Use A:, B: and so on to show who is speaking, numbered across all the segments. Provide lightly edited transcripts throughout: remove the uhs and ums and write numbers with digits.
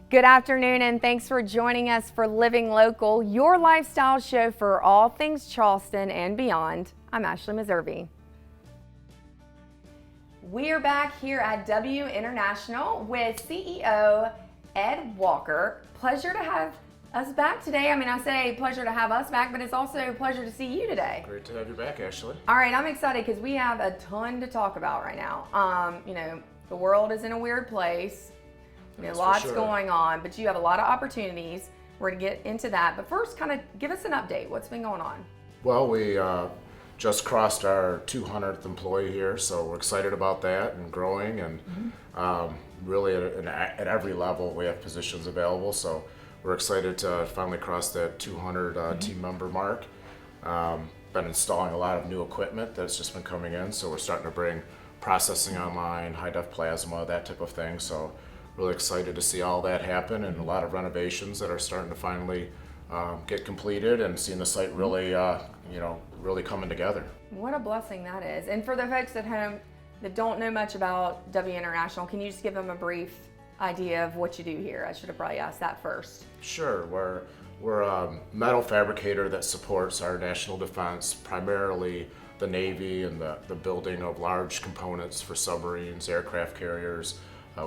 A: Good afternoon, and thanks for joining us for Living Local, your lifestyle show for all things Charleston and beyond. I'm Ashley Meservey. We are back here at W International with CEO Ed Walker. Pleasure to have us back today. I mean, I say pleasure to have us back, but it's also a pleasure to see you today.
B: Great to have you back, Ashley.
A: All right, I'm excited because we have a ton to talk about right now. The world is in a weird place. Lots going on, but you have a lot of opportunities. We're going to get into that. But first, kind of give us an update. What's been going on?
B: Well, we just crossed our 200th employee here, so we're excited about that and growing. And really at every level, we have positions available. So we're excited to finally cross that 200 team member mark. Been installing a lot of new equipment that's just been coming in. So we're starting to bring processing online, high-def plasma, that type of thing. So really excited to see all that happen, and a lot of renovations that are starting to finally get completed, and seeing the site really, really coming together.
A: What a blessing that is. And for the folks at home that don't know much about W International, can you just give them a brief idea of what you do here? I should have probably asked that first.
B: Sure. We're a metal fabricator that supports our national defense, primarily the Navy and the building of large components for submarines, aircraft carriers.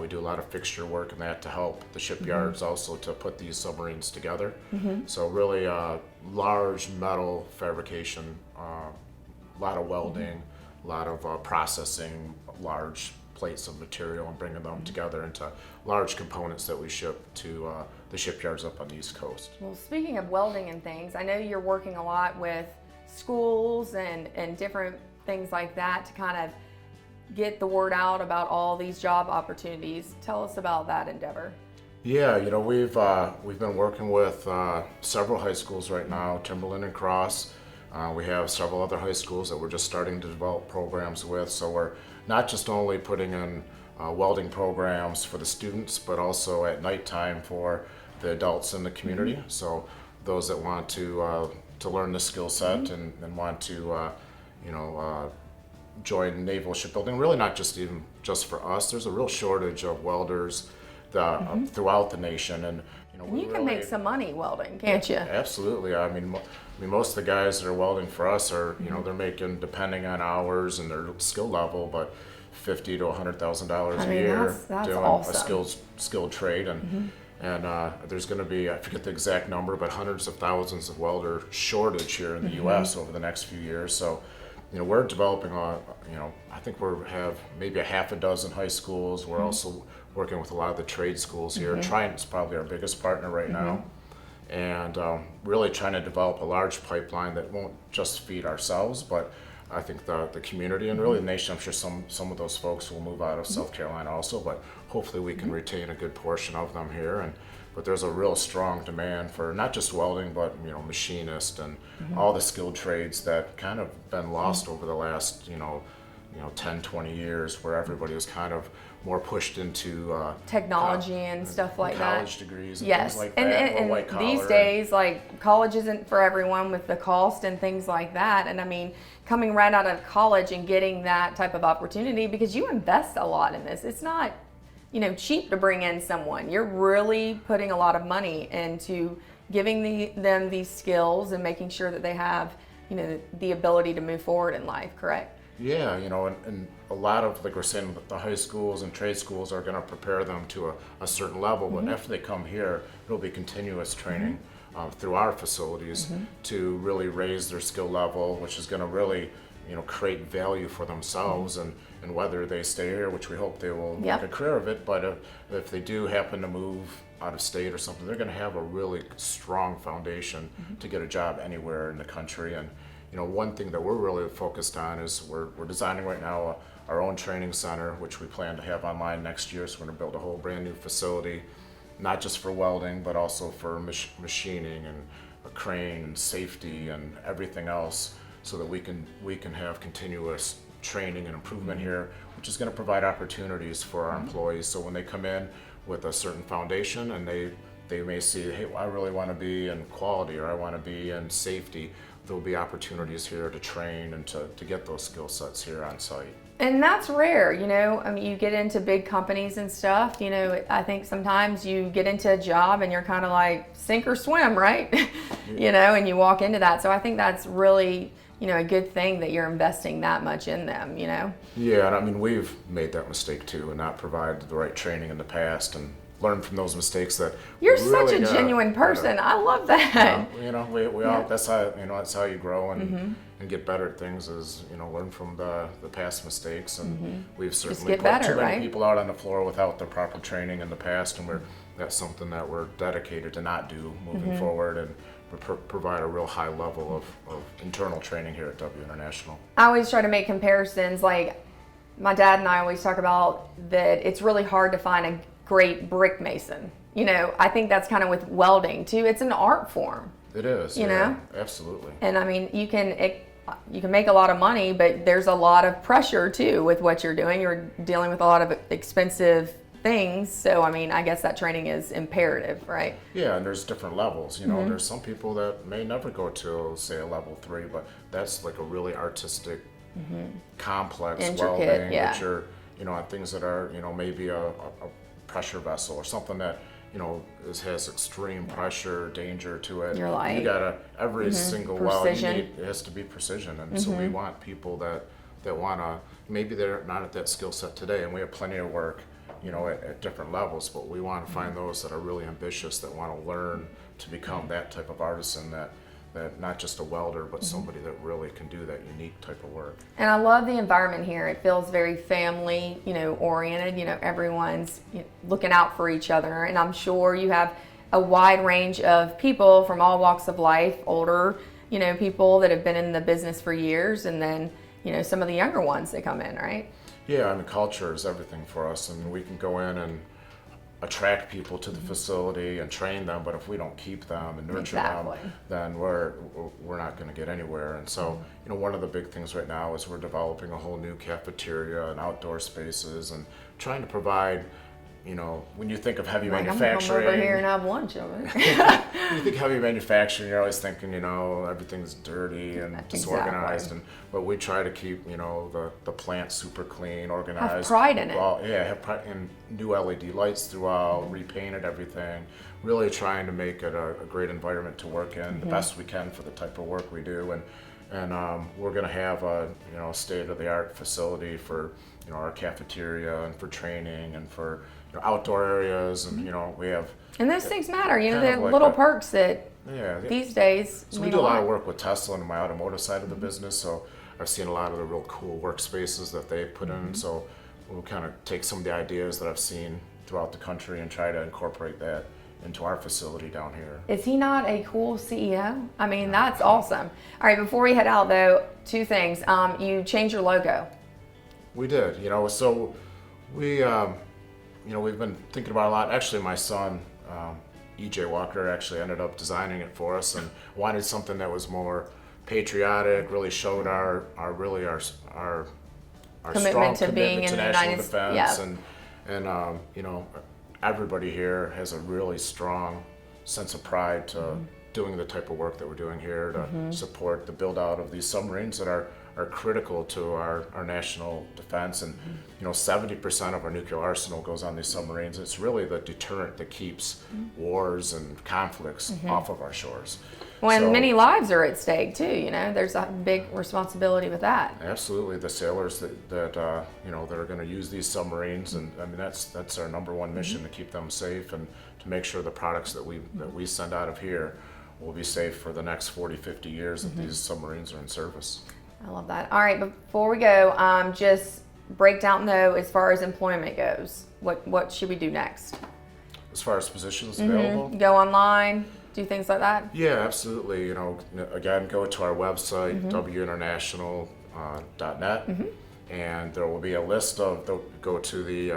B: We do a lot of fixture work in that to help the shipyards also to put these submarines together. So really large metal fabrication, a lot of welding, a lot of processing large plates of material and bringing them together into large components that we ship to the shipyards up on the East Coast.
A: Well, speaking of welding and things, I know you're working a lot with schools and different things like that to kind of get the word out about all these job opportunities. Tell us about that endeavor.
B: Yeah, we've been working with several high schools right now, Timberland and Cross. We have several other high schools that we're just starting to develop programs with. So we're not just only putting in welding programs for the students, but also at nighttime for the adults in the community. So those that want to learn the skill set and want to, join naval shipbuilding. Really not just for us. There's a real shortage of welders throughout the nation, and
A: you can make some money welding, can't you?
B: Absolutely. I mean, most of the guys that are welding for us are, they're making, depending on hours and their skill level, but $50,000 to $100,000 a year
A: that's
B: doing
A: awesome.
B: a skilled trade, and there's going to be, I forget the exact number, but hundreds of thousands of welder shortage here in the U.S. over the next few years. So we're developing I think we have maybe a half a dozen high schools. We're also working with a lot of the trade schools here. Triton's probably our biggest partner right now. And really trying to develop a large pipeline that won't just feed ourselves, but I think the community and really the nation. I'm sure some of those folks will move out of South Carolina also, but hopefully we can retain a good portion of them here. But there's a real strong demand for not just welding, but machinist and all the skilled trades that kind of been lost over the last 10, 20 years, where everybody was kind of more pushed into
A: technology and stuff like that.
B: College degrees and
A: yes.
B: things like that.
A: And
B: white collar.
A: These days, like, college isn't for everyone with the cost and things like that. And I mean, coming right out of college and getting that type of opportunity, because you invest a lot in this. It's not cheap to bring in someone. You're really putting a lot of money into giving them these skills and making sure that they have, the ability to move forward in life, correct?
B: Yeah, and a lot of, like we're saying, the high schools and trade schools are going to prepare them to a certain level, but after they come here, it'll be continuous training through our facilities to really raise their skill level, which is going to really create value for themselves and whether they stay here, which we hope they will make a career of it, but if they do happen to move out of state or something, they're going to have a really strong foundation to get a job anywhere in the country. And one thing that we're really focused on is we're designing right now our own training center, which we plan to have online next year. So we're going to build a whole brand new facility, not just for welding, but also for machining and a crane and safety and everything else, so that we can have continuous training and improvement here, which is going to provide opportunities for our employees. So when they come in with a certain foundation and they they may see, hey, I really want to be in quality or I want to be in safety. There'll be opportunities here to train and to get those skill sets here on site.
A: And that's rare, you know. I mean, you get into big companies and stuff, you know, I think sometimes you get into a job and you're kind of like sink or swim, right? You know, and you walk into that. So I think that's really, you know, a good thing that you're investing that much in them, you know?
B: Yeah, and I mean, we've made that mistake too and not provided the right training in the past and learned from those mistakes that
A: You're
B: really
A: such a genuine person. I love that.
B: you know, we all, that's how, you know, that's how you grow and get better at things is, you know, learn from the past mistakes. And we've certainly
A: get
B: put
A: better,
B: too many
A: right?
B: people out on the floor without the proper training in the past, and that's something that we're dedicated to not do moving forward, and provide a real high level of internal training here at W International.
A: I always try to make comparisons. Like my dad and I always talk about that it's really hard to find a great brick mason. You know, I think that's kind of with welding too. It's an art form.
B: It is,
A: you know?
B: Absolutely.
A: And I mean, you can make a lot of money, but there's a lot of pressure too with what you're doing. You're dealing with a lot of expensive things. So, I mean, I guess that training is imperative, right?
B: Yeah, and there's different levels. You know, there's some people that may never go to, say, a level 3, but that's like a really artistic, complex
A: Intricate,
B: welding,
A: yeah.
B: which are, you know, things that are, you know, maybe a pressure vessel or something that, you know, has extreme pressure, danger to it.
A: You're like,
B: you gotta, every single weld you
A: precision.
B: need, it has to be precision. And so we want people that wanna, maybe they're not at that skill set today, and we have plenty of work, you know, at different levels, but we want to find those that are really ambitious, that want to learn to become that type of artisan, that not just a welder, but somebody that really can do that unique type of work.
A: And I love the environment here. It feels very family, you know, oriented. You know, everyone's looking out for each other. And I'm sure you have a wide range of people from all walks of life, older, you know, people that have been in the business for years, and then, you know, some of the younger ones that come in, right?
B: Yeah, I mean, culture is everything for us, and we can go in and attract people to the facility and train them, but if we don't keep them and nurture them, then we're not going to get anywhere. And so, you know, one of the big things right now is we're developing a whole new cafeteria and outdoor spaces and trying to provide, you know, when you think of heavy manufacturing,
A: I'm gonna come over here and have lunch over.
B: When you think heavy manufacturing, you're always thinking, you know, everything's dirty and disorganized, but we try to keep, you know, the plant super clean, organized.
A: Have pride in it.
B: Well, yeah, have pride in new LED lights throughout, repainted everything, really trying to make it a great environment to work in, the best we can for the type of work we do, and we're going to have a, you know, state-of-the-art facility for, you know, our cafeteria and for training and for, you know, outdoor areas, and you know, we have.
A: And those things matter, you know,
B: kind of
A: the
B: like
A: little perks that
B: Yeah.
A: these days.
B: So we do a lot of work with Tesla in my automotive side of the business, so I've seen a lot of the real cool workspaces that they put in, so we'll kind of take some of the ideas that I've seen throughout the country and try to incorporate that into our facility down here.
A: Is he not a cool CEO? I mean, that's awesome. All right, before we head out though, two things. You changed your logo.
B: We did, you know, so we, you know, we've been thinking about it a lot. Actually, my son, EJ Walker, actually ended up designing it for us and wanted something that was more patriotic, really showed our
A: Commitment
B: strong
A: to being
B: commitment
A: in
B: to
A: the
B: national
A: United
B: defense,
A: States.
B: and you know, everybody here has a really strong sense of pride to doing the type of work that we're doing here to support the build out of these submarines that are critical to our national defense. And you know, 70% of our nuclear arsenal goes on these submarines. It's really the deterrent that keeps wars and conflicts off of our shores.
A: When
B: So-
A: many lives are at stake too, you know, there's a big responsibility with that.
B: Absolutely, the sailors that you know, that are going to use these submarines, and I mean that's our number one mission, to keep them safe and to make sure the products that we send out of here will be safe for the next 40, 50 years that these submarines are in service.
A: I love that. All right, before we go, just break down though as far as employment goes. What should we do next?
B: As far as positions available,
A: Go online, do things like that.
B: yeah, absolutely. You know, again, go to our website, winternational.net, and there will be a list of, go to the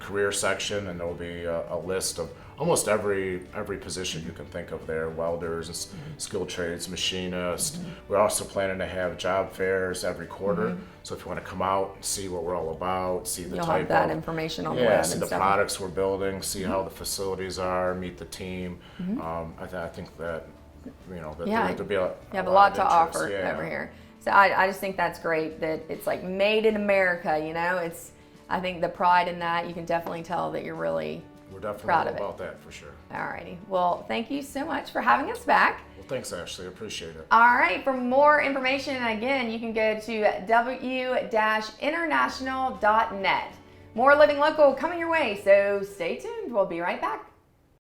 B: career section, and there will be a list of almost every position you can think of there: welders, and skilled trades, machinists. We're also planning to have job fairs every quarter. So if you want to come out and see what we're all about, see the
A: You'll
B: type
A: have that
B: of
A: information on the web
B: see
A: and
B: the
A: stuff.
B: products we're building, see how the facilities are, meet the team. I think that that there'll be
A: You have a lot
B: of
A: to
B: interest.
A: offer
B: Yeah.
A: over here. So I just think that's great that it's like made in America, I think the pride in that, you can definitely tell that you're really
B: We're definitely
A: proud
B: all
A: of it.
B: about that for sure.
A: Alrighty. Well, thank you so much for having us back.
B: Well, thanks, Ashley. I appreciate it.
A: All right. For more information, again, you can go to w-international.net. More Living Local coming your way, so stay tuned. We'll be right back.